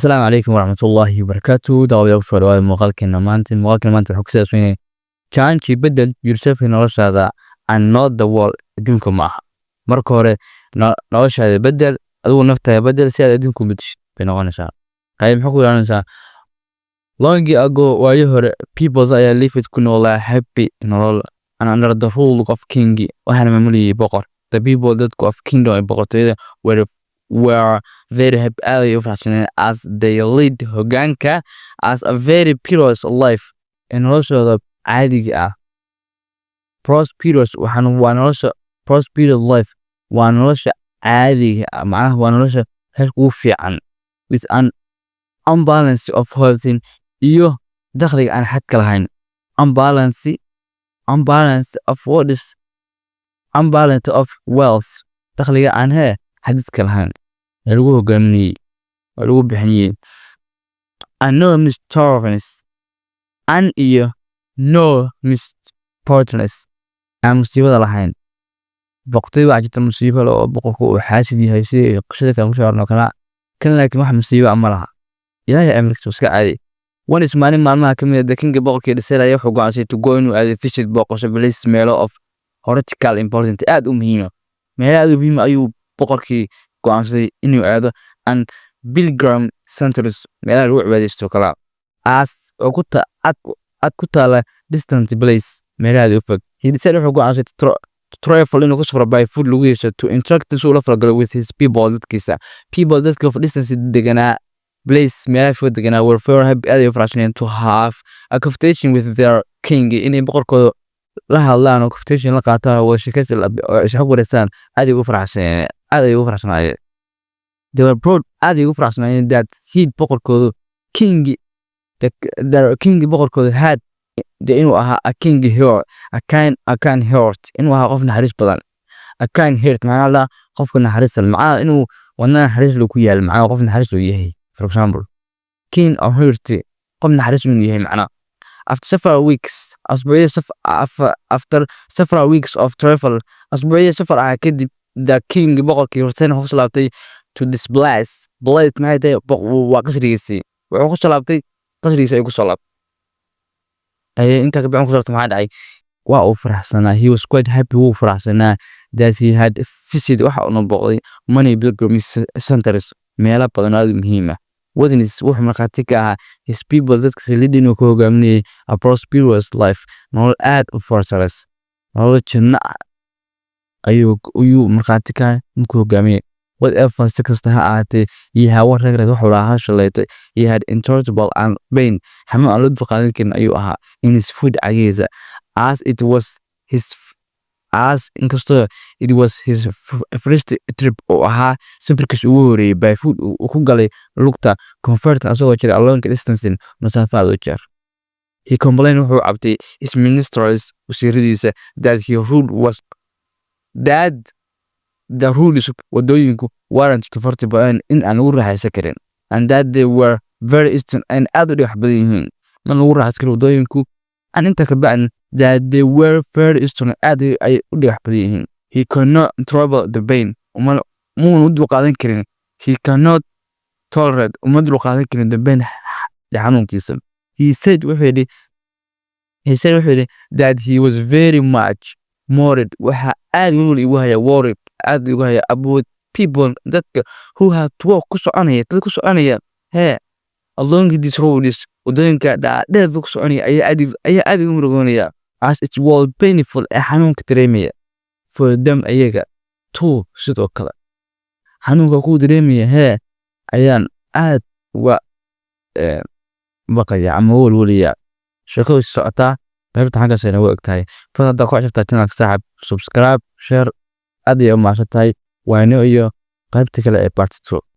السلام عليكم ورحمة الله وبركاته. دعوة أوفر ومقالكنا maanta wuxuu ku saabsan yahay chance bedel yourself in noloshaada and not the world. adduunka ma aha marka hore noloshaada bedel, adigu naftaada bedel si aad adduunka u bedeshid bay noqonaysaa. qayb muxuu ku yeelanaysaa long ago waayo hore people ayaa lived ku noolaa happy nolol and under the rule of king waxaana maamuliyay boqor. The people dadku of kingdom ay boqortooyada were very happy as they lead hogaanka as a very pillars of life in noloshooda caadiga ah. Prosperous waxaan waa nolosha prosperous life waa nolosha caadiga ah, macnaha waa nolosha heerka ugu fiican with an unbalance of health iyo dakhliga aan xadka lahayn. Unbalance of what is unbalance of wealth, dakhliga aan xadka lahayn lagu hogaaminayay oo lagu bixinayay. Anonymous tolerance an iyo no mispartness aan musiibada lahayn. boqortooyada waxaa jirta musiibo oo boqorku uu xaasid yahay si qishada kale ku soo kala kan laakiin wax musiibo ama laha ilaahay amarkiisa iska caadi. One is maalmaha ka mid ah king boqorkii dhisay wuxuu go'aansaday to go inuu aado visit boqosho place meelo of hortical important aad u muhiim ah. meelo aad u muhiim ayuu boqorkii go'aansaday inuu aado and pilgrim centers meelaha lagu cibaadeysto kala as ugu ku taala distant place meelaha u fog. He decided wuxuu go'aansaday to travel inuu ku safro by food lagu yeesho to interact ula falgalo with his people dadkiisa. People dadka of distance deganaa place meelaha fog deganaa were very happy aad ay u faraxsanayeen to have a conversation with their king inay boqorkooda la hadlaan oo conversation la qaataan oo sheekada isxog wareystaan aad ay u faraxsanayeen. They were proud aad ay u faraxsanayeen that he boqorkooda king boqorkooda had inuu ahaa a king here a kind heart inuu ahaa qof naxariis badan. A kind heart macnaha la qofka naxariis leh macnaha inuu wadnaha naxariis loo ku yaal macnaha qof naxariis loo yahay. For example king of heart qof naxariis loo yahay macnaha. After several weeks of travel asbuucyo safar ah kadib the king boqorkii horteen wuxuu soo laabtay to this place maxay tahay waa qasrigiisii wuxuu ku soo laabtay qasrigiisii ayuu ku soo laabtay. inta ka bixin ku sarta maxaa dhacay waa uu faraxsanaa. He was quite happy wuu faraxsanaa that he had visited waxa uu noqday many pilgrim centers meelo badan oo muhiim ah. wadanis wuxuu markhaati ka ahaa his people dadka leading uu ku hogaaminayay a prosperous life nolol aad u fortress nolol janna ayuu markhaati ka ku hogaaminayay. Whatever si kasta ha ahaatee iyo hawa regret wuxuu lahaa shaleetay he had intolerable and pain xanuun aan loo dulqaadan karin ayuu ahaa in his food cagiisa as it was his first trip oo ahaa safarkiisa ugu horeeyay by food uu ku galay lugta convert asagoo jira a long distance masaafada u jeer. He complained wuxuu cabtay his ministers wasiiradiisa that the rules wadooyinku weren't comfortable in aan lagu raaxaysan karin and that they were very eastern and aad u dhex badan yihiin man lagu raaxaysan karin wadooyinku and inta ka bacin that they were very eastern aad ay u dhex badan yihiin. He cannot trouble the pain muun u dulqaadan karin. He cannot tolerate uma dulqaadan karin the pain xanuunkiisa. He said wuxuu yidhi that he was very much worried waxa aad igu haya worried aad igu haya about people dadka who had to walk ku soconaya along these roads wadooyinka dheer ku soconaya ayaa aad igu murugoonaya as it was painful xanuunka dareemaya for them ayaga too sidoo kale xanuunka ku dareemaya ayaan aad uga baqaya ama walwalaya. sheekadu socotaa qaybta xagga sare waa ogtahay fadlan ku cajabtaa channel saaxib subscribe share aad iyo maasha tahay waano iyo qaybta kale ee part 2.